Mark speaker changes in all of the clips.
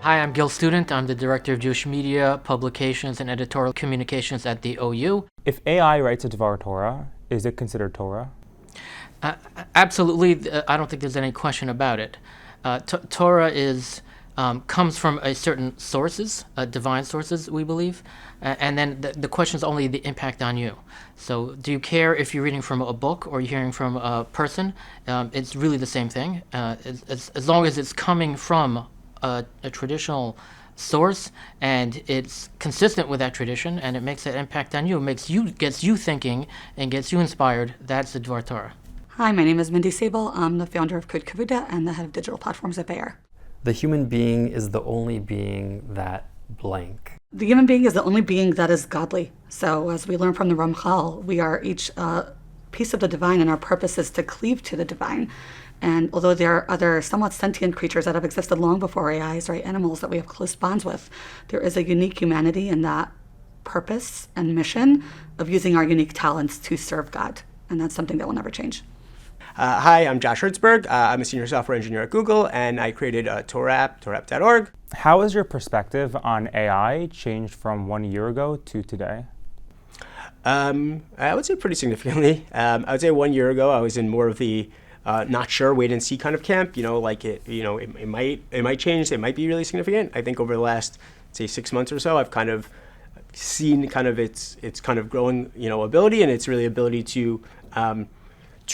Speaker 1: Hi, I'm Gil Student. I'm the Director of Jewish Media, Publications, and Editorial Communications at the OU.
Speaker 2: If AI writes a Dvar Torah, is it considered Torah?
Speaker 1: Absolutely, I don't think there's any question about it. Torah comes from a certain sources, divine sources, we believe, and then the question is only the impact on you. So, do you care if you're reading from a book or you're hearing from a person? It's really the same thing, as long as it's coming from a traditional source and it's consistent with that tradition and it makes an impact on you, gets you thinking and gets you inspired. That's the Dvar Torah.
Speaker 3: Hi, my name is Mindy Sable. I'm the founder of Code Kavuda and the head of digital platforms at Bayer.
Speaker 4: The human being is the only being that blank.
Speaker 3: The human being is the only being that is godly. So as we learn from the Ramchal, we are each a piece of the divine, and our purpose is to cleave to the divine. And although there are other somewhat sentient creatures that have existed long before AIs, right, animals that we have close bonds with, there is a unique humanity in that purpose and mission of using our unique talents to serve God. And that's something that will never change.
Speaker 5: Hi, I'm Josh Hertzberg. I'm a senior software engineer at Google, and I created a Torah app, torahapp.org.
Speaker 2: How has your perspective on AI changed from 1 year ago to today?
Speaker 5: I would say pretty significantly. I would say 1 year ago, I was in more of the not sure, wait and see kind of camp. It might change. It might be really significant. I think over the last, say, 6 months or so, I've kind of seen kind of its kind of growing, ability, and its really ability to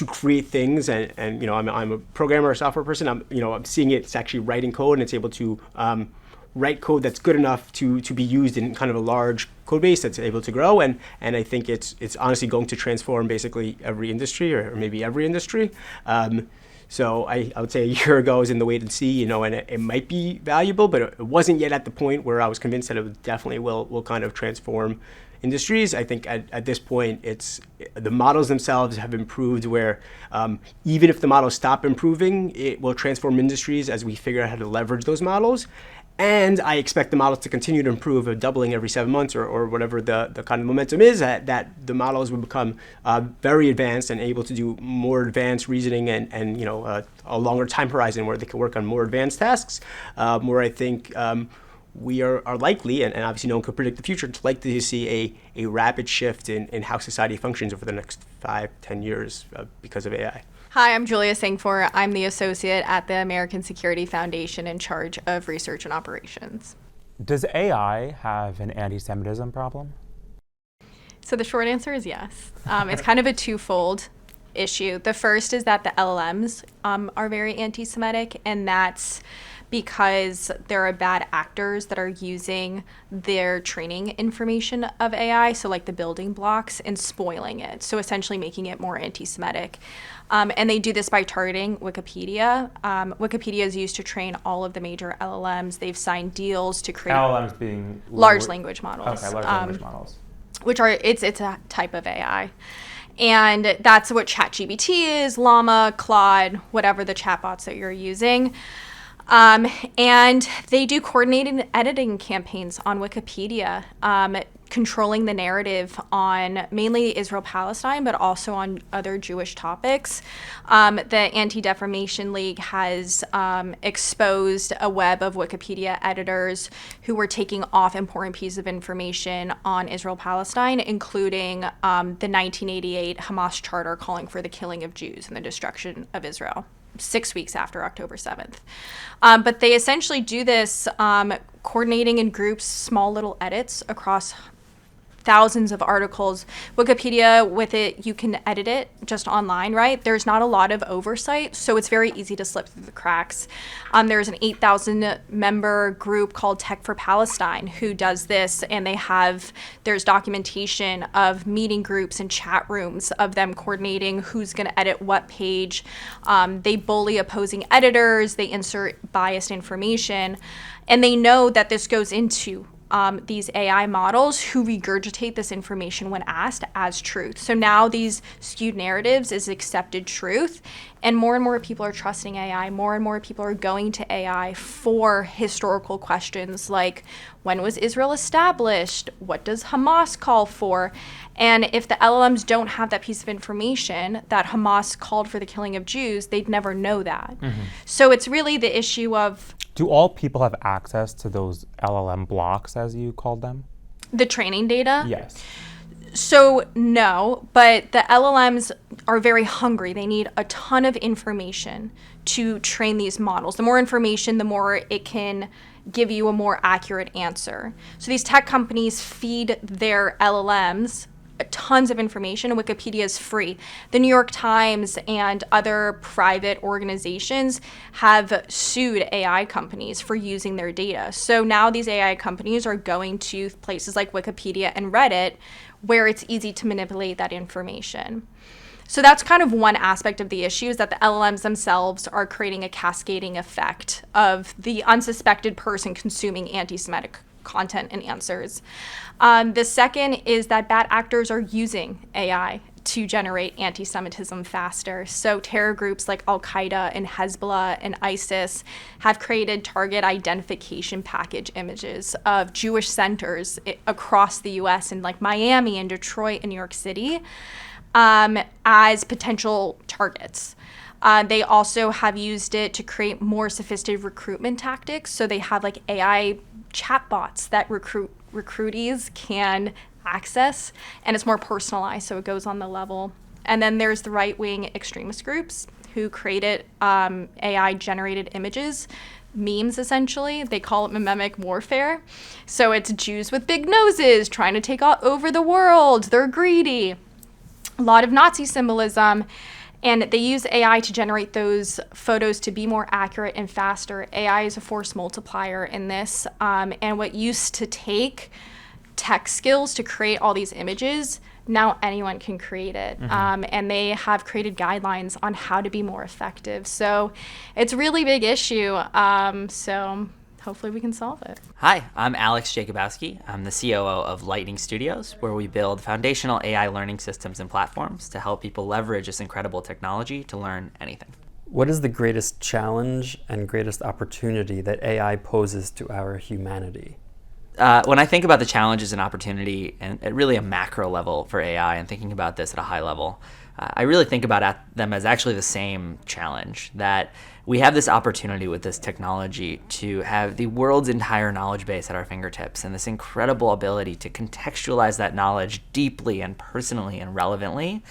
Speaker 5: create things. And I'm a programmer, a software person. I'm seeing it's actually writing code, and it's able to write code that's good enough to be used in kind of a large code base that's able to grow. And I think it's honestly going to transform basically every industry, or maybe every industry. So I would say a year ago I was in the wait and see, and it might be valuable, but it wasn't yet at the point where I was convinced that it definitely will kind of transform industries. I think at this point, the models themselves have improved where even if the models stop improving, it will transform industries as we figure out how to leverage those models. And I expect the models to continue to improve, doubling every 7 months or whatever the kind of momentum is, that the models will become very advanced and able to do more advanced reasoning and a longer time horizon where they can work on more advanced tasks, where I think we are likely, and obviously no one could predict the future, to likely to see a rapid shift in how society functions over the next 5-10 years because of AI.
Speaker 6: Hi, I'm Julia Singfor. I'm the associate at the American Security Foundation in charge of research and operations.
Speaker 2: Does AI have an anti-Semitism problem?
Speaker 6: So the short answer is yes. It's kind of a twofold issue. The first is that the LLMs are very anti-Semitic, and that's because there are bad actors that are using their training information of AI, so like the building blocks, and spoiling it, so essentially making it more anti-Semitic. And they do this by targeting Wikipedia. Wikipedia is used to train all of the major LLMs. They've signed deals to create
Speaker 2: LLMs being
Speaker 6: large language models.
Speaker 2: Okay, large language models.
Speaker 6: Which are it's a type of AI. And that's what ChatGPT is, Llama, Claude, whatever the chatbots that you're using. And they do coordinated editing campaigns on Wikipedia, controlling the narrative on mainly Israel-Palestine, but also on other Jewish topics. The Anti-Defamation League has exposed a web of Wikipedia editors who were taking off important pieces of information on Israel-Palestine, including the 1988 Hamas charter calling for the killing of Jews and the destruction of Israel, 6 weeks after October 7th. But they essentially do this coordinating in groups, small little edits across thousands of articles. Wikipedia, with it, you can edit it just online, right? There's not a lot of oversight, so it's very easy to slip through the cracks. There's an 8,000 member group called Tech for Palestine who does this, and there's documentation of meeting groups and chat rooms of them coordinating who's going to edit what page. They bully opposing editors, they insert biased information, and they know that this goes into these AI models who regurgitate this information when asked as truth. So now these skewed narratives is accepted truth, and more people are trusting AI. More and more people are going to AI for historical questions like, when was Israel established? What does Hamas call for? And if the LLMs don't have that piece of information that Hamas called for the killing of Jews, they'd never know that. So it's really the issue of
Speaker 2: Do all people have access to those LLM blocks, as you called them?
Speaker 6: the training data.
Speaker 2: Yes.
Speaker 6: So no, but the LLMs are very hungry. They need a ton of information to train these models. The more information, the more it can give you a more accurate answer. So these tech companies feed their LLMs tons of information, and Wikipedia is free. The New York Times and other private organizations have sued AI companies for using their data. So now these AI companies are going to places like Wikipedia and Reddit where it's easy to manipulate that information. So that's kind of one aspect of the issue, is that the LLMs themselves are creating a cascading effect of the unsuspected person consuming anti-Semitic content and answers. The second is that bad actors are using AI to generate anti-Semitism faster. So terror groups like Al-Qaeda and Hezbollah and ISIS have created target identification package images of Jewish centers across the US in like Miami and Detroit and New York City as potential targets. They also have used it to create more sophisticated recruitment tactics. So they have like AI chatbots that recruitees can access, and it's more personalized, so it goes on the level. And then there's the right-wing extremist groups who created AI-generated images, memes essentially. They call it mimemic warfare. So it's Jews with big noses trying to take over the world. They're greedy. A lot of Nazi symbolism. And they use AI to generate those photos to be more accurate and faster. AI is a force multiplier in this. And what used to take tech skills to create all these images, now anyone can create it. And they have created guidelines on how to be more effective. So it's a really big issue. So hopefully we can solve it.
Speaker 7: Hi, I'm Alex Jacobowski. I'm the COO of Lightning Studios, where we build foundational AI learning systems and platforms to help people leverage this incredible technology to learn anything.
Speaker 4: What is the greatest challenge and greatest opportunity that AI poses to our humanity?
Speaker 7: When I think about the challenges and opportunity and at really a macro level for AI and thinking about this at a high level, I really think about them as actually the same challenge, that we have this opportunity with this technology to have the world's entire knowledge base at our fingertips and this incredible ability to contextualize that knowledge deeply and personally and relevantly,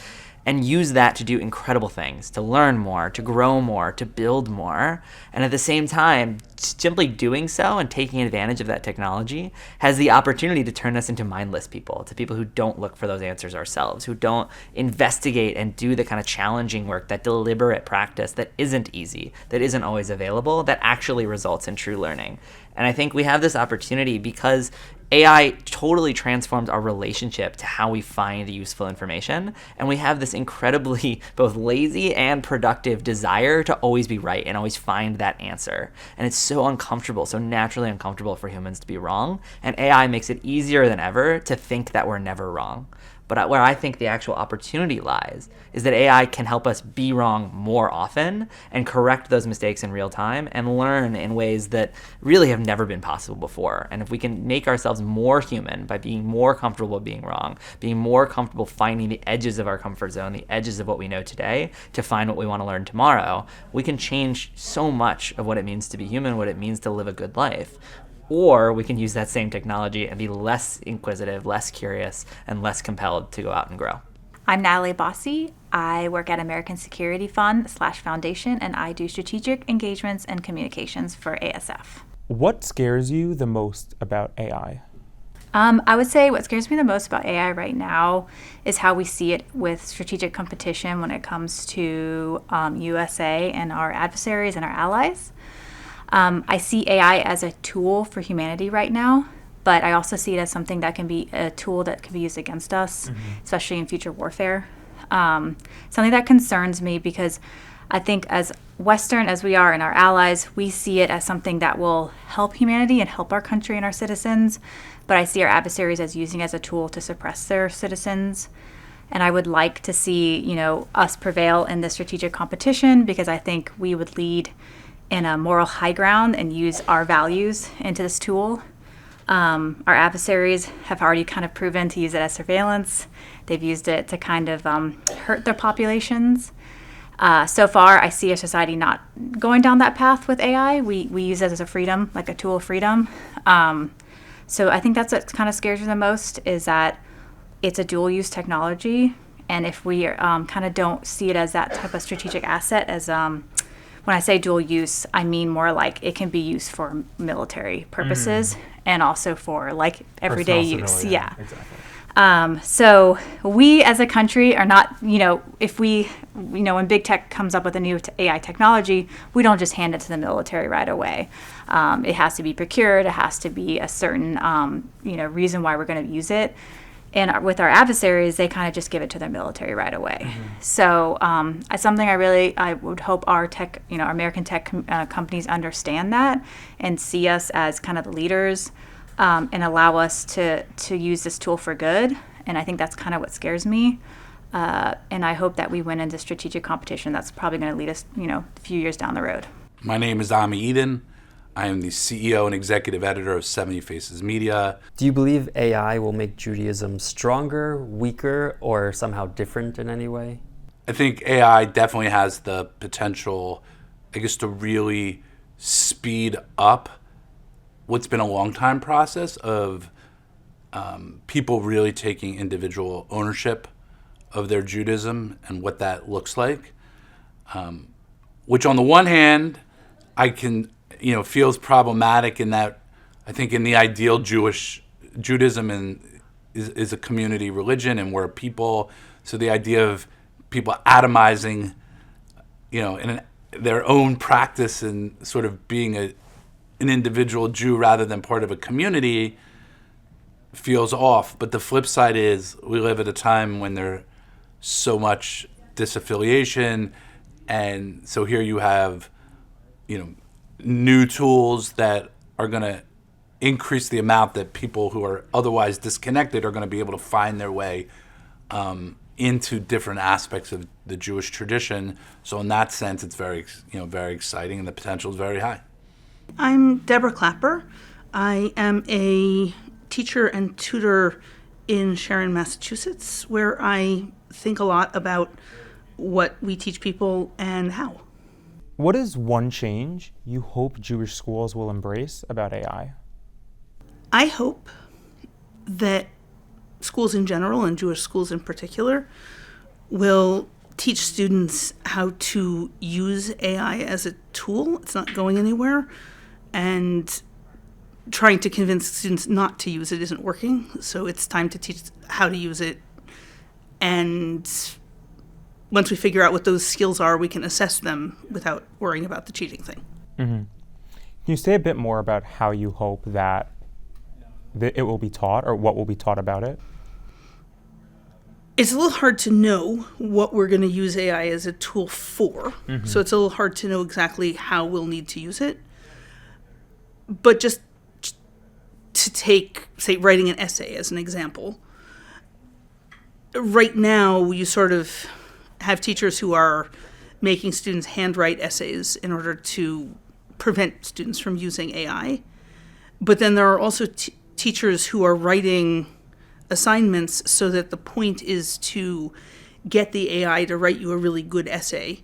Speaker 7: and use that to do incredible things, to learn more, to grow more, to build more. And at the same time, simply doing so and taking advantage of that technology has the opportunity to turn us into mindless people, to people who don't look for those answers ourselves, who don't investigate and do the kind of challenging work, that deliberate practice that isn't easy, that isn't always available, that actually results in true learning. And I think we have this opportunity because AI totally transforms our relationship to how we find useful information. And we have this incredibly both lazy and productive desire to always be right and always find that answer. And it's so uncomfortable, so naturally uncomfortable for humans to be wrong. And AI makes it easier than ever to think that we're never wrong. But where I think the actual opportunity lies is that AI can help us be wrong more often and correct those mistakes in real time and learn in ways that really have never been possible before. And if we can make ourselves more human by being more comfortable being wrong, being more comfortable finding the edges of our comfort zone, the edges of what we know today, to find what we want to learn tomorrow, we can change so much of what it means to be human, what it means to live a good life. Or we can use that same technology and be less inquisitive, less curious, and less compelled to go out and grow.
Speaker 8: I'm Natalie Bossi. I work at American Security Fund / Foundation, and I do strategic engagements and communications for ASF.
Speaker 2: What scares you the most about AI?
Speaker 8: I would say what scares me the most about AI right now is how we see it with strategic competition when it comes to USA and our adversaries and our allies. I see AI as a tool for humanity right now, but I also see it as something that can be a tool that can be used against us, especially in future warfare. Something that concerns me because I think as Western as we are and our allies, we see it as something that will help humanity and help our country and our citizens, but I see our adversaries as using it as a tool to suppress their citizens. And I would like to see, us prevail in this strategic competition because I think we would lead in a moral high ground and use our values into this tool. Our adversaries have already kind of proven to use it as surveillance. They've used it to kind of hurt their populations. So far, I see a society not going down that path with AI. We use it as a freedom, like a tool of freedom. So I think that's what kind of scares me the most, is that it's a dual-use technology. And if we kind of don't see it as that type of strategic asset, as when I say dual use, I mean more like it can be used for military purposes and also for like everyday
Speaker 2: Personal
Speaker 8: use.
Speaker 2: civilian.
Speaker 8: Yeah.
Speaker 2: Exactly.
Speaker 8: So we as a country are not, if we, when big tech comes up with a new AI technology, we don't just hand it to the military right away. It has to be procured. It has to be a certain, reason why we're going to use it. And with our adversaries, they kind of just give it to their military right away. So it's something I would hope our tech, our American tech companies understand that and see us as kind of the leaders and allow us to use this tool for good. And I think that's kind of what scares me. And I hope that we win into strategic competition. That's probably going to lead us, a few years down the road.
Speaker 9: My name is Ami Eden. I am the CEO and executive editor of 70 Faces Media.
Speaker 4: Do you believe AI will make Judaism stronger, weaker, or somehow different in any way?
Speaker 9: I think AI definitely has the potential, to really speed up what's been a long time process of people really taking individual ownership of their Judaism and what that looks like. Which on the one hand, I can feels problematic in that I think in the ideal Judaism is a community religion, and we're people. So the idea of people atomizing, in their own practice and sort of being an individual Jew rather than part of a community feels off. But the flip side is we live at a time when there's so much disaffiliation, and so here you have, new tools that are going to increase the amount that people who are otherwise disconnected are going to be able to find their way into different aspects of the Jewish tradition. So in that sense, it's very, very exciting, and the potential is very high.
Speaker 10: I'm Deborah Clapper. I am a teacher and tutor in Sharon, Massachusetts, where I think a lot about what we teach people and how.
Speaker 2: What is one change you hope Jewish schools will embrace about AI?
Speaker 10: I hope that schools in general, and Jewish schools in particular, will teach students how to use AI as a tool. It's not going anywhere. And trying to convince students not to use it isn't working. So it's time to teach how to use it. And once we figure out what those skills are, we can assess them without worrying about the cheating thing.
Speaker 2: Mm-hmm. Can you say a bit more about how you hope that it will be taught, or what will be taught about it?
Speaker 10: It's a little hard to know what we're going to use AI as a tool for. Mm-hmm. So it's a little hard to know exactly how we'll need to use it. But just to take, say, writing an essay as an example, right now you sort of have teachers who are making students handwrite essays in order to prevent students from using AI. But then there are also teachers who are writing assignments so that the point is to get the AI to write you a really good essay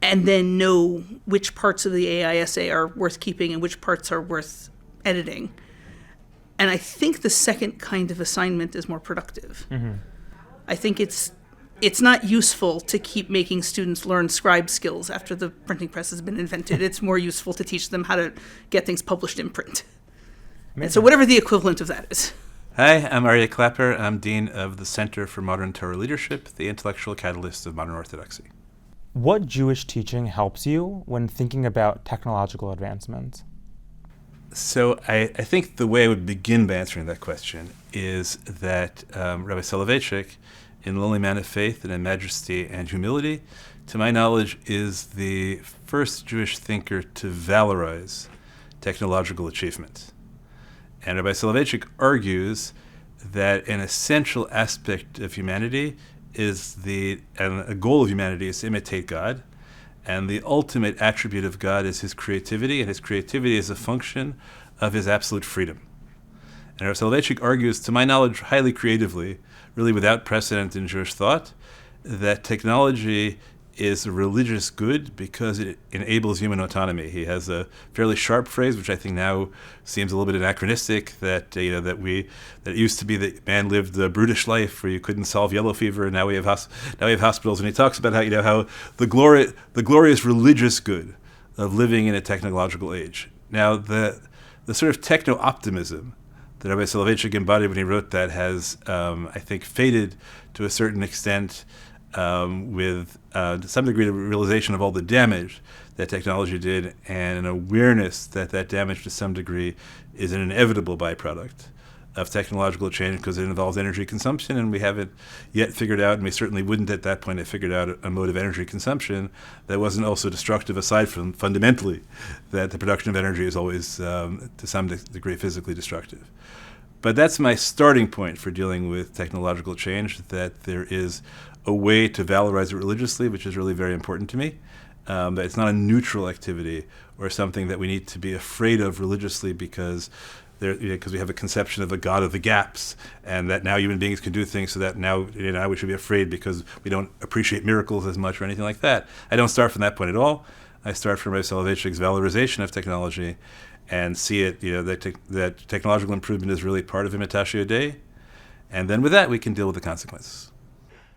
Speaker 10: and then know which parts of the AI essay are worth keeping and which parts are worth editing. And I think the second kind of assignment is more productive. Mm-hmm. I think it's not useful to keep making students learn scribe skills after the printing press has been invented. It's more useful to teach them how to get things published in print. And so whatever the equivalent of that is.
Speaker 11: Hi, I'm Aryeh Clapper. I'm Dean of the Center for Modern Torah Leadership, the intellectual catalyst of modern Orthodoxy.
Speaker 2: What Jewish teaching helps you when thinking about technological advancement?
Speaker 11: So I think the way I would begin by answering that question is that Rabbi Soloveitchik, in Lonely Man of Faith and in Majesty and Humility, to my knowledge, is the first Jewish thinker to valorize technological achievement. And Rabbi Soloveitchik argues that an essential aspect of humanity is and a goal of humanity is to imitate God, and the ultimate attribute of God is his creativity, and his creativity is a function of his absolute freedom. And Rav Soloveitchik argues, to my knowledge, highly creatively, really without precedent in Jewish thought, that technology is a religious good because it enables human autonomy. He has a fairly sharp phrase, which I think now seems a little bit anachronistic, that that it used to be that man lived a brutish life where you couldn't solve yellow fever, and now we have hospitals. And he talks about how the glorious religious good of living in a technological age. Now the sort of techno-optimism that Rabbi Soloveitchik embodied when he wrote that has, I think, faded to a certain extent with to some degree the realization of all the damage that technology did, and an awareness that that damage to some degree is an inevitable byproduct of technological change because it involves energy consumption, and we haven't yet figured out, and we certainly wouldn't at that point have figured out a mode of energy consumption that wasn't also destructive, aside from fundamentally that the production of energy is always to some degree physically destructive. But that's my starting point for dealing with technological change, that there is a way to valorize it religiously, which is really very important to me. That it's not a neutral activity or something that we need to be afraid of religiously because we have a conception of a God of the gaps, and that now human beings can do things so that now we should be afraid because we don't appreciate miracles as much or anything like that. I don't start from that point at all. I start from Rabbi Soloveitchik's valorization of technology and see it, that technological improvement is really part of Imitatio Dei. And then with that, we can deal with the consequences.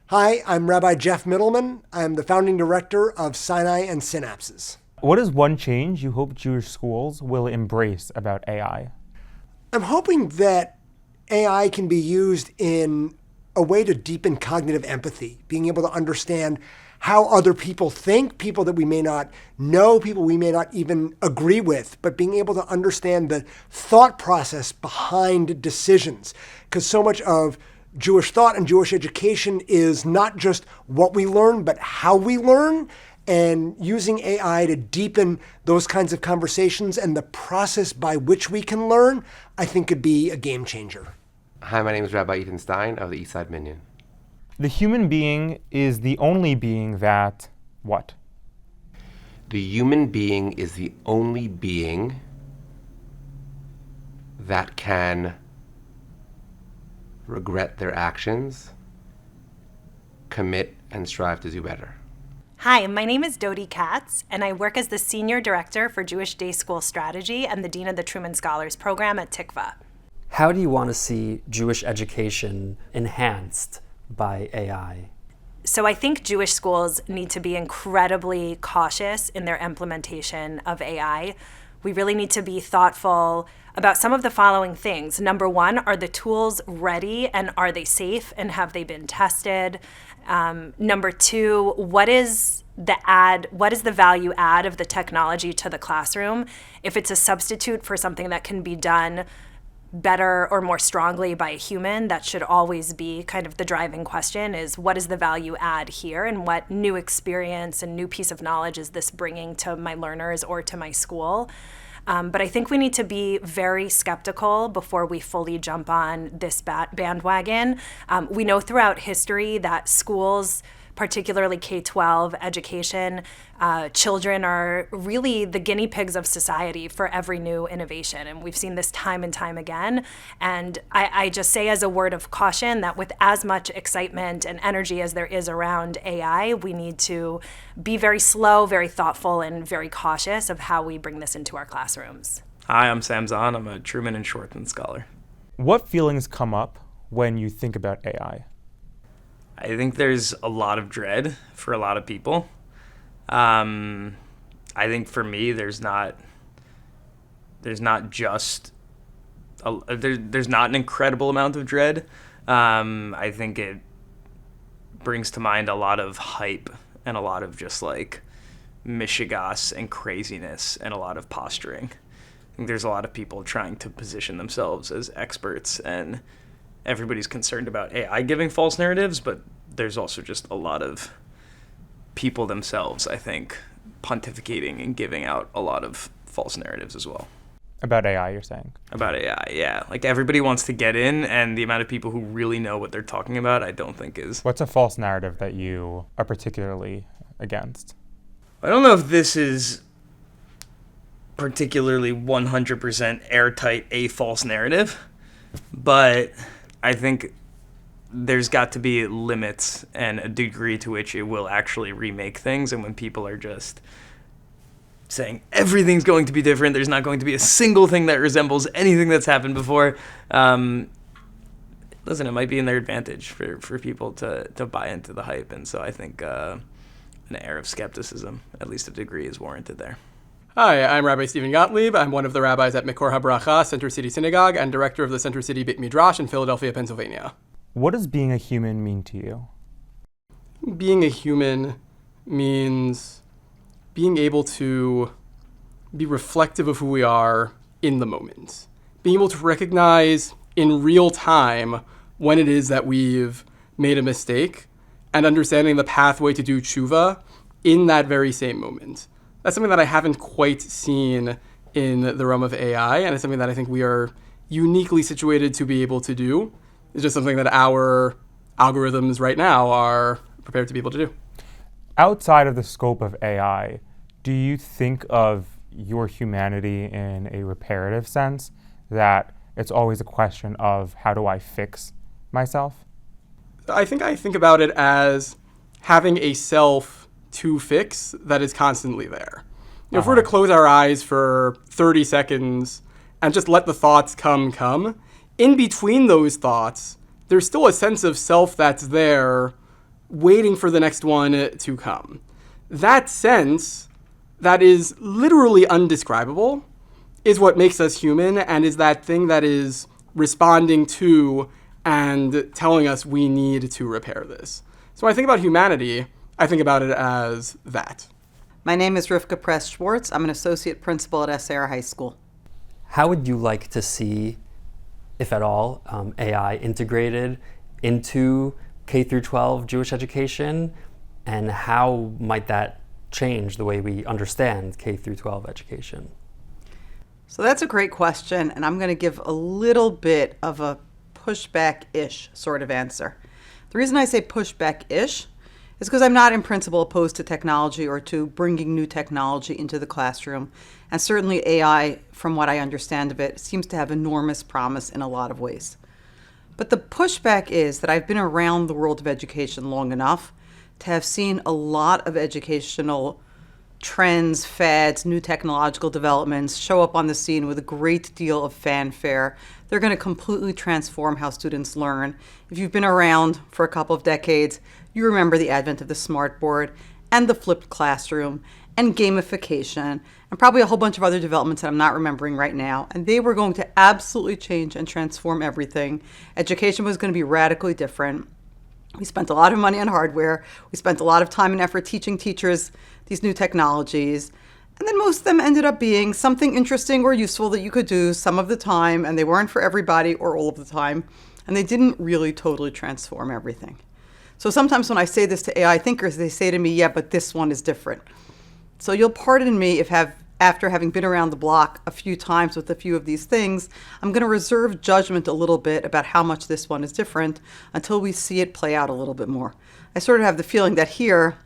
Speaker 12: Hi, I'm Rabbi Jeff Middleman. I'm the founding director of Sinai and Synapses.
Speaker 2: What is one change you hope Jewish schools will embrace about AI?
Speaker 12: I'm hoping that AI can be used in a way to deepen cognitive empathy, being able to understand how other people think, people that we may not know, people we may not even agree with, but being able to understand the thought process behind decisions. Because so much of Jewish thought and Jewish education is not just what we learn, but how we learn. And using AI to deepen those kinds of conversations and the process by which we can learn, I think could be a game changer.
Speaker 13: Hi, my name is Rabbi Ethan Stein of the Eastside Minyan.
Speaker 2: The human being is the only being that what?
Speaker 13: The human being is the only being that can regret their actions, commit, and strive to do better.
Speaker 14: Hi, my name is Dodi Katz, and I work as the Senior Director for Jewish Day School Strategy and the Dean of the Truman Scholars Program at Tikva.
Speaker 4: How do you want to see Jewish education enhanced by AI?
Speaker 14: So I think Jewish schools need to be incredibly cautious in their implementation of AI. We really need to be thoughtful about some of the following things. Number one, are the tools ready and are they safe and have they been tested? Number two, what is the value add of the technology to the classroom? If it's a substitute for something that can be done better or more strongly by a human, that should always be kind of the driving question, is what is the value add here and what new experience and new piece of knowledge is this bringing to my learners or to my school? But I think we need to be very skeptical before we fully jump on this bandwagon. We know throughout history that schools, particularly K-12 education, children are really the guinea pigs of society for every new innovation. And we've seen this time and time again. And I just say as a word of caution that with as much excitement and energy as there is around AI, we need to be very slow, very thoughtful, and very cautious of how we bring this into our classrooms.
Speaker 15: Hi, I'm Sam Zahn. I'm a Truman and Shorten scholar.
Speaker 2: What feelings come up when you think about AI?
Speaker 15: I think there's a lot of dread for a lot of people. I think for me, there's not an incredible amount of dread. I think it brings to mind a lot of hype and a lot of just like mishigas and craziness and a lot of posturing. I think there's a lot of people trying to position themselves as experts, and everybody's concerned about AI giving false narratives, but there's also just a lot of people themselves, I think, pontificating and giving out a lot of false narratives as well.
Speaker 2: About AI, you're saying?
Speaker 15: About AI, yeah. Like everybody wants to get in, and the amount of people who really know what they're talking about, I don't think is...
Speaker 2: What's a false narrative that you are particularly against?
Speaker 15: I don't know if this is particularly 100% airtight a false narrative, but I think there's got to be limits and a degree to which it will actually remake things. And when people are just saying everything's going to be different, there's not going to be a single thing that resembles anything that's happened before, listen, it might be in their advantage for people to buy into the hype. And so I think an air of skepticism, at least a degree, is warranted there.
Speaker 16: Hi, I'm Rabbi Stephen Gottlieb. I'm one of the rabbis at Mikor HaBracha, Center City Synagogue, and director of the Center City Beit Midrash in Philadelphia, Pennsylvania.
Speaker 2: What does being a human mean to you?
Speaker 16: Being a human means being able to be reflective of who we are in the moment. Being able to recognize in real time when it is that we've made a mistake and understanding the pathway to do tshuva in that very same moment. That's something that I haven't quite seen in the realm of AI, and it's something that I think we are uniquely situated to be able to do. It's just something that our algorithms right now are prepared to be able to do.
Speaker 2: Outside of the scope of AI, do you think of your humanity in a reparative sense, that it's always a question of how do I fix myself?
Speaker 16: I think about it as having a self to fix that is constantly there. If we're to close our eyes for 30 seconds and just let the thoughts come, in between those thoughts, there's still a sense of self that's there waiting for the next one to come. That sense that is literally undescribable is what makes us human, and is that thing that is responding to and telling us we need to repair this. So when I think about humanity, I think about it as that.
Speaker 17: My name is Rivka Press-Schwartz. I'm an associate principal at SAR High School.
Speaker 4: How would you like to see, if at all, AI integrated into K through 12 Jewish education, and how might that change the way we understand K through 12 education?
Speaker 17: So that's a great question, and I'm going to give a little bit of a pushback-ish sort of answer. The reason I say pushback-ish is because I'm not in principle opposed to technology or to bringing new technology into the classroom. And certainly AI, from what I understand of it, seems to have enormous promise in a lot of ways. But the pushback is that I've been around the world of education long enough to have seen a lot of educational trends, fads, new technological developments show up on the scene with a great deal of fanfare. They're going to completely transform how students learn. If you've been around for a couple of decades, you remember the advent of the smartboard and the flipped classroom and gamification and probably a whole bunch of other developments that I'm not remembering right now. And they were going to absolutely change and transform everything. Education was going to be radically different. We spent a lot of money on hardware. We spent a lot of time and effort teaching teachers these new technologies. And then most of them ended up being something interesting or useful that you could do some of the time, and they weren't for everybody or all of the time. And they didn't really totally transform everything. So sometimes when I say this to AI thinkers, they say to me, yeah, but this one is different. So you'll pardon me if after having been around the block a few times with a few of these things, I'm going to reserve judgment a little bit about how much this one is different until we see it play out a little bit more. I sort of have the feeling that here,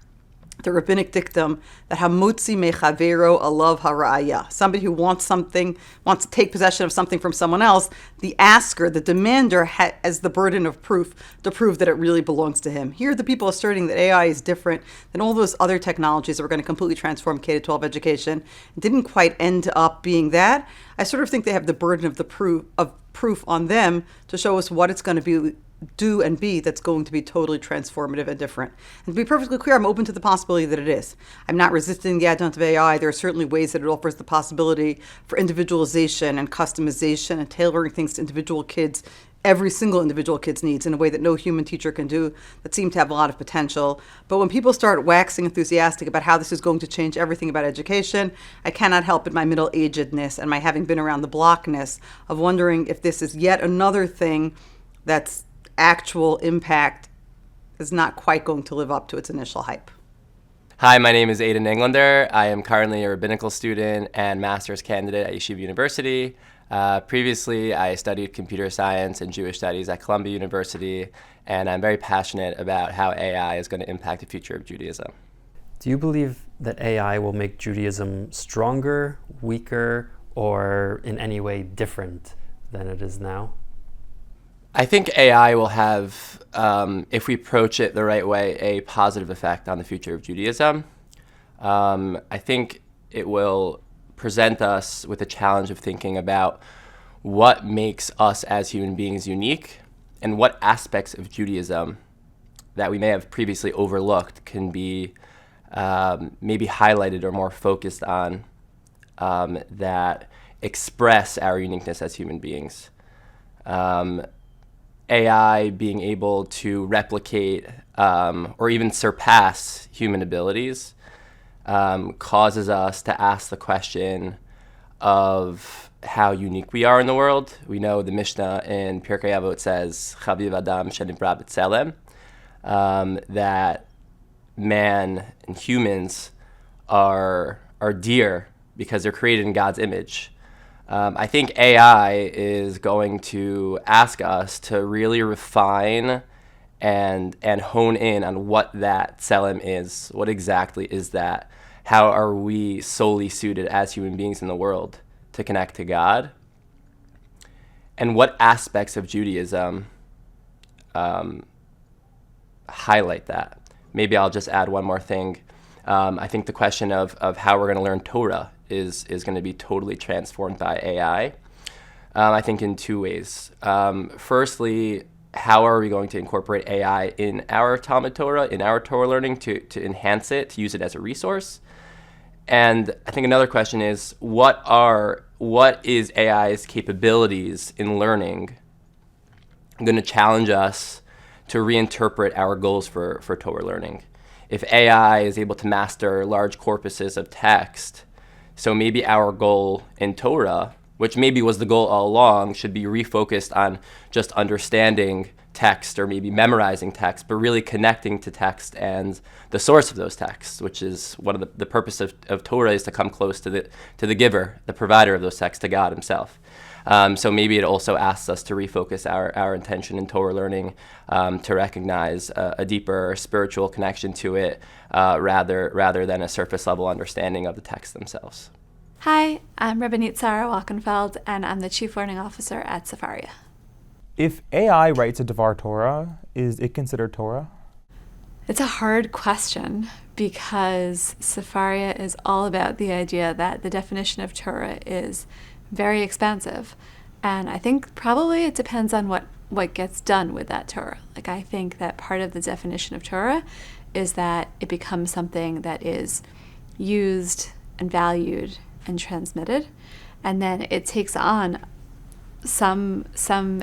Speaker 17: the rabbinic dictum that hamotzi mechavero alav haraya, somebody who wants something, wants to take possession of something from someone else, the asker, the demander, has the burden of proof to prove that it really belongs to him. Here, the people asserting that AI is different than all those other technologies that were going to completely transform K-12 education didn't quite end up being that. I sort of think they have the burden of the proof on them to show us what it's going to do and be that's going to be totally transformative and different. And to be perfectly clear, I'm open to the possibility that it is. I'm not resisting the advent of AI. There are certainly ways that it offers the possibility for individualization and customization and tailoring things to individual kids, every single individual kid's needs in a way that no human teacher can do, that seem to have a lot of potential. But when people start waxing enthusiastic about how this is going to change everything about education, I cannot help in my middle-agedness and my having been around the blockness of wondering if this is yet another thing that's actual impact is not quite going to live up to its initial hype.
Speaker 18: Hi, my name is Aiden Englander. I am currently a rabbinical student and master's candidate at Yeshiva University. Previously, I studied computer science and Jewish studies at Columbia University, and I'm very passionate about how AI is going to impact the future of Judaism.
Speaker 4: Do you believe that AI will make Judaism stronger, weaker, or in any way different than it is now?
Speaker 18: I think AI will have, if we approach it the right way, a positive effect on the future of Judaism. I think it will present us with a challenge of thinking about what makes us as human beings unique and what aspects of Judaism that we may have previously overlooked can be maybe highlighted or more focused on that express our uniqueness as human beings. AI being able to replicate or even surpass human abilities causes us to ask the question of how unique we are in the world. We know the Mishnah in Pirkei Avot says, "Chaviv Adam shenivra b'tzelem," that man and humans are dear because they're created in God's image. I think AI is going to ask us to really refine and hone in on what that tselem is. What exactly is that? How are we solely suited as human beings in the world to connect to God? And what aspects of Judaism highlight that? Maybe I'll just add one more thing. I think the question of how we're going to learn Torah is going to be totally transformed by AI. I think in two ways. Firstly, how are we going to incorporate AI in our Talmud Torah, in our Torah learning to enhance it, to use it as a resource? And I think another question is, what is AI's capabilities in learning going to challenge us to reinterpret our goals for Torah learning? If AI is able to master large corpuses of text, so maybe our goal in Torah, which maybe was the goal all along, should be refocused on just understanding text or maybe memorizing text, but really connecting to text and the source of those texts, which is one of the purpose of Torah is to come close to the giver, the provider of those texts, to God himself. So maybe it also asks us to refocus our intention in Torah learning to recognize a deeper spiritual connection to it rather than a surface level understanding of the texts themselves.
Speaker 19: Hi, I'm Rabbinit Sarah Walkenfeld, and I'm the Chief Learning Officer at Sefaria.
Speaker 2: If AI writes a Devar Torah, is it considered Torah?
Speaker 19: It's a hard question because Sefaria is all about the idea that the definition of Torah is very expansive. And I think probably it depends on what gets done with that Torah. Like, I think that part of the definition of Torah is that it becomes something that is used and valued and transmitted, and then it takes on some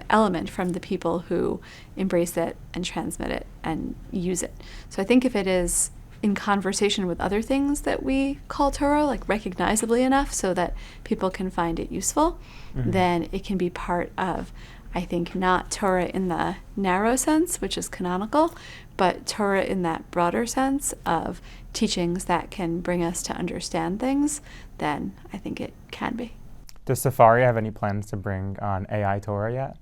Speaker 19: element from the people who embrace it and transmit it and use it. So I think if it is in conversation with other things that we call Torah, like recognizably enough so that people can find it useful, then it can be part of, I think, not Torah in the narrow sense, which is canonical, but Torah in that broader sense of teachings that can bring us to understand things, then I think it can be.
Speaker 2: Does Sefaria have any plans to bring on AI Torah yet?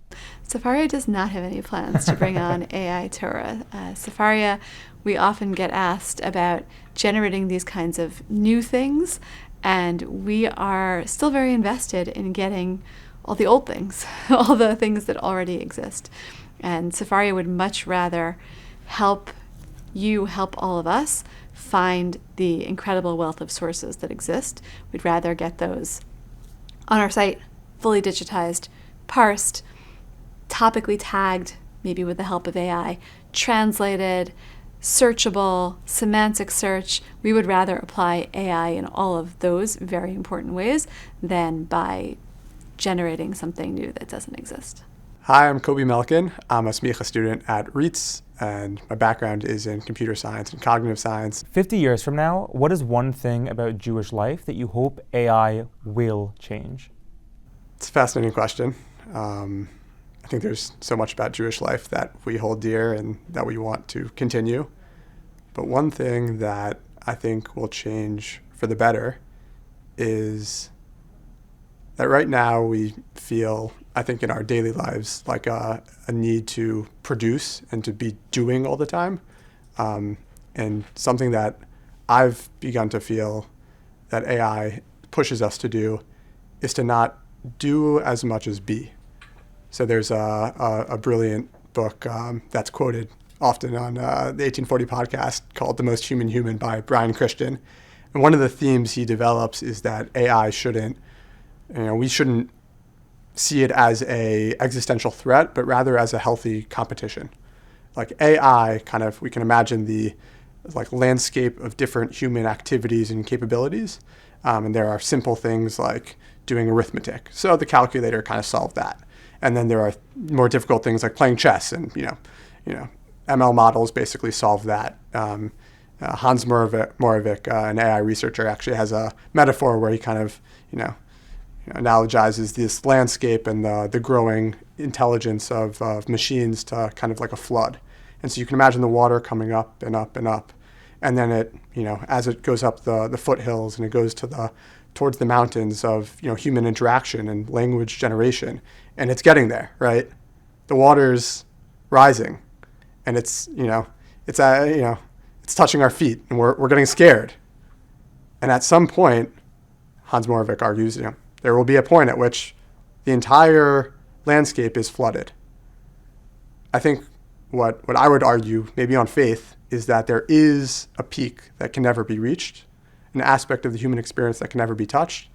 Speaker 19: Sefaria does not have any plans to bring on AI Torah. Sefaria, we often get asked about generating these kinds of new things, and we are still very invested in getting all the old things, all the things that already exist. And Sefaria would much rather help all of us find the incredible wealth of sources that exist. We'd rather get those on our site, fully digitized, parsed, topically tagged, maybe with the help of AI, translated, searchable, semantic search. We would rather apply AI in all of those very important ways than by generating something new that doesn't exist.
Speaker 16: Hi, I'm Kobe Melkin. I'm a smicha student at REITS, and my background is in computer science and cognitive science.
Speaker 2: 50 years from now, what is one thing about Jewish life that you hope AI will change?
Speaker 16: It's a fascinating question. I think there's so much about Jewish life that we hold dear and that we want to continue. But one thing that I think will change for the better is that right now we feel, I think in our daily lives, like a need to produce and to be doing all the time. And something that I've begun to feel that AI pushes us to do is to not do as much as be. So there's a brilliant book that's quoted often on the 1840 podcast called The Most Human Human by Brian Christian. And one of the themes he develops is that AI shouldn't, we shouldn't see it as a existential threat, but rather as a healthy competition. Like AI, kind of, we can imagine the landscape of different human activities and capabilities. And there are simple things like doing arithmetic. So the calculator kind of solved that. And then there are more difficult things like playing chess, and ML models basically solve that. Hans Moravec, an AI researcher, actually has a metaphor where he kind of analogizes this landscape and the growing intelligence of machines to kind of like a flood. And so you can imagine the water coming up and up and up, and then it, as it goes up the foothills and it goes towards the mountains of human interaction and language generation, and it's getting there, right? The water's rising, and it's touching our feet, and we're getting scared. And at some point, Hans Moravec argues, there will be a point at which the entire landscape is flooded. I think what I would argue, maybe on faith, is that there is a peak that can never be reached, an aspect of the human experience that can never be touched,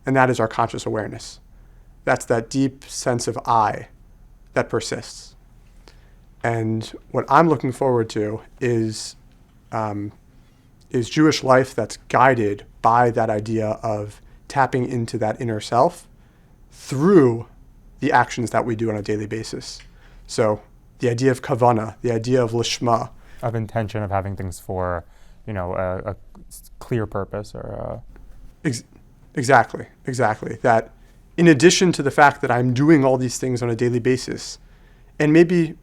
Speaker 16: and that is our conscious awareness. That's that deep sense of I that persists. And what I'm looking forward to is Jewish life that's guided by that idea of tapping into that inner self through the actions that we do on a daily basis. So the idea of kavana, the idea of lishma.
Speaker 2: Of intention, of having things for, a clear purpose or
Speaker 16: Exactly. That in addition to the fact that I'm doing all these things on a daily basis, and maybe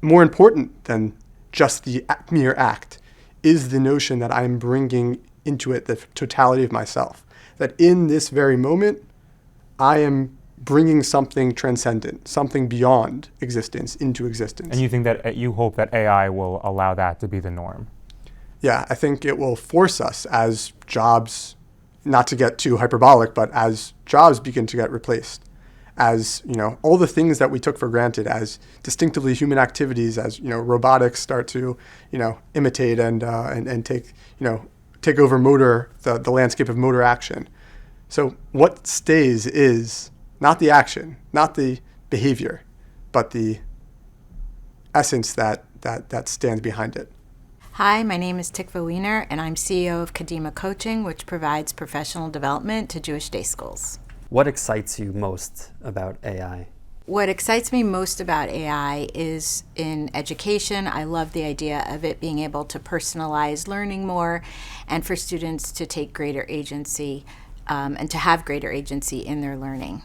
Speaker 16: more important than just the mere act, is the notion that I'm bringing into it the totality of myself. That in this very moment, I am bringing something transcendent, something beyond existence into existence.
Speaker 2: And you think that you hope that AI will allow that to be the norm?
Speaker 16: Yeah, I think it will force us as jobs, not to get too hyperbolic, but as jobs begin to get replaced, as all the things that we took for granted as distinctively human activities, as robotics start to imitate and take over the landscape of motor action. So what stays is not the action, not the behavior, but the essence that stands behind it.
Speaker 20: Hi, my name is Tikva Wiener, and I'm CEO of Kadima Coaching, which provides professional development to Jewish day schools.
Speaker 4: What excites you most about AI?
Speaker 20: What excites me most about AI is in education. I love the idea of it being able to personalize learning more and for students to take greater agency and to have greater agency in their learning.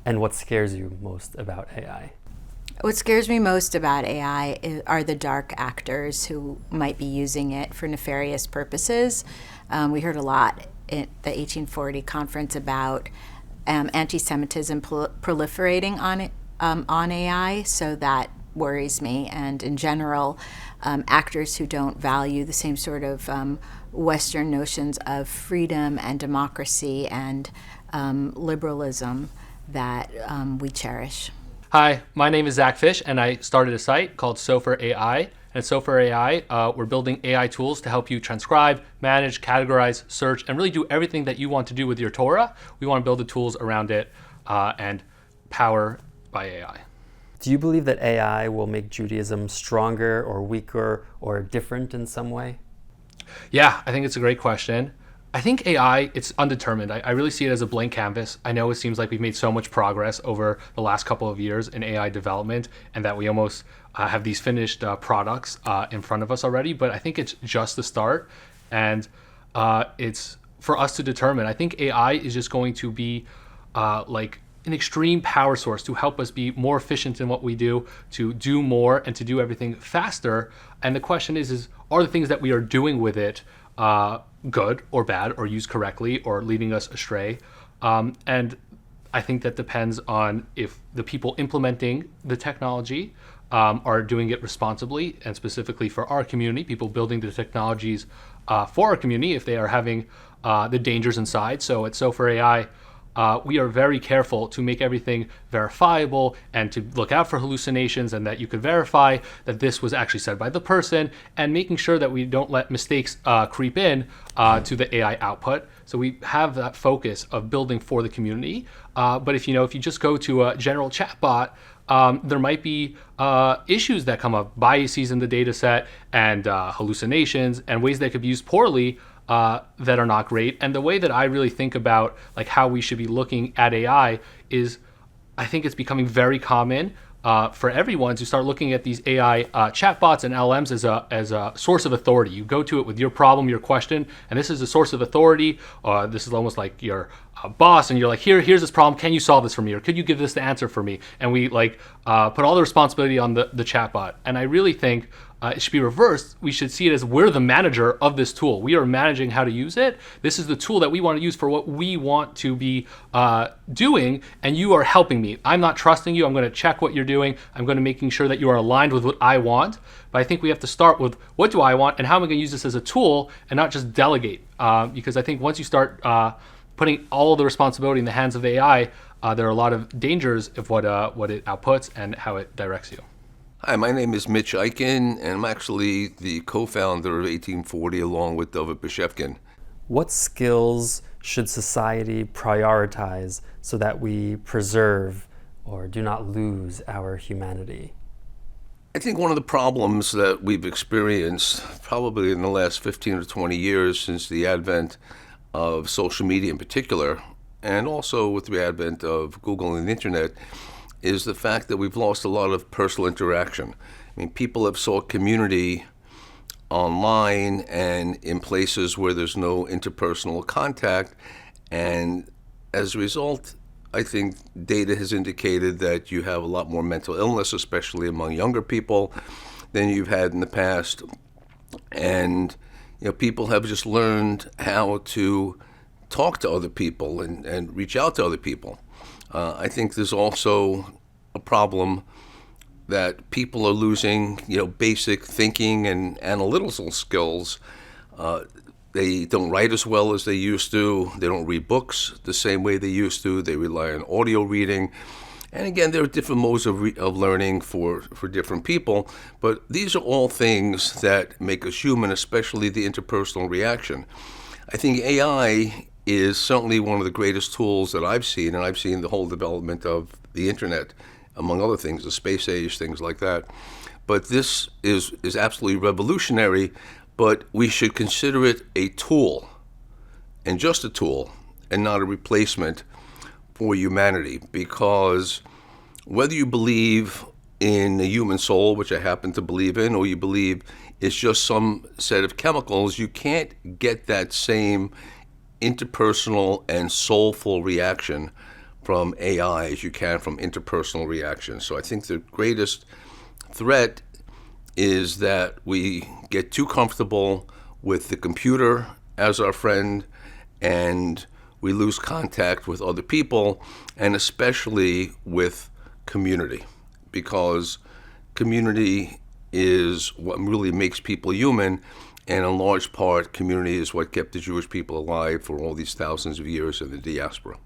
Speaker 4: And what scares you most about AI?
Speaker 20: What scares me most about AI are the dark actors who might be using it for nefarious purposes. We heard a lot at the 1840 conference about anti-Semitism proliferating on AI, so that worries me. And in general, actors who don't value the same sort of Western notions of freedom and democracy and liberalism that we cherish.
Speaker 21: Hi, my name is Zach Fish, and I started a site called Sofer AI. And at Sofer AI, we're building AI tools to help you transcribe, manage, categorize, search, and really do everything that you want to do with your Torah. We want to build the tools around it and power by AI.
Speaker 4: Do you believe that AI will make Judaism stronger or weaker or different in some way?
Speaker 21: Yeah, I think it's a great question. I think AI, it's undetermined. I really see it as a blank canvas. I know it seems like we've made so much progress over the last couple of years in AI development and that we almost have these finished products in front of us already, but I think it's just the start, and it's for us to determine. I think AI is just going to be like an extreme power source to help us be more efficient in what we do, to do more and to do everything faster. And the question is are the things that we are doing with it good or bad or used correctly or leading us astray? And I think that depends on if the people implementing the technology are doing it responsibly, and specifically for our community, people building the technologies for our community, if they are having the dangers inside. So at Sofer AI, we are very careful to make everything verifiable and to look out for hallucinations, and that you could verify that this was actually said by the person, and making sure that we don't let mistakes creep in to the AI output. So we have that focus of building for the community. But if you just go to a general chatbot, there might be issues that come up, biases in the data set, and hallucinations, and ways that could be used poorly that are not great. And the way that I really think about like how we should be looking at AI is, I think it's becoming very common for everyone to start looking at these AI chatbots and LMs as a source of authority. You go to it with your problem, your question, and this is a source of authority. This is almost like your boss, and you're like, here's this problem. Can you solve this for me, or could you give this the answer for me? And we put all the responsibility on the chatbot. And I really think it should be reversed. We should see it as we're the manager of this tool. We are managing how to use it. This is the tool that we want to use for what we want to be doing, and you are helping me. I'm not trusting you. I'm going to check what you're doing. I'm going to making sure that you are aligned with what I want. But I think we have to start with what do I want, and how am I going to use this as a tool, and not just delegate. Because I think once you start putting all of the responsibility in the hands of the AI, there are a lot of dangers of what it outputs and how it directs you.
Speaker 1: Hi, my name is Mitch Eichen, and I'm actually the co-founder of 1840 along with David Bashevkin.
Speaker 4: What skills should society prioritize so that we preserve or do not lose our humanity?
Speaker 1: I think one of the problems that we've experienced probably in the last 15 or 20 years since the advent of social media in particular, and also with the advent of Google and the internet, is the fact that we've lost a lot of personal interaction. I mean, people have sought community online and in places where there's no interpersonal contact, and as a result, I think data has indicated that you have a lot more mental illness, especially among younger people, than you've had in the past. And people have just learned how to talk to other people and reach out to other people. I think there's also a problem that people are losing, basic thinking and analytical skills. They don't write as well as they used to. They don't read books the same way they used to. They rely on audio reading. And again, there are different modes of learning for different people, but these are all things that make us human, especially the interpersonal reaction. I think AI is certainly one of the greatest tools that I've seen, and I've seen the whole development of the internet, among other things, the space age, things like that. But this is absolutely revolutionary, but we should consider it a tool, and just a tool, and not a replacement for humanity, because whether you believe in the human soul, which I happen to believe in, or you believe it's just some set of chemicals, you can't get that same interpersonal and soulful reaction from AI as you can from interpersonal reaction. So I think the greatest threat is that we get too comfortable with the computer as our friend, and we lose contact with other people, and especially with community, because community is what really makes people human, and in large part, community is what kept the Jewish people alive for all these thousands of years in the diaspora.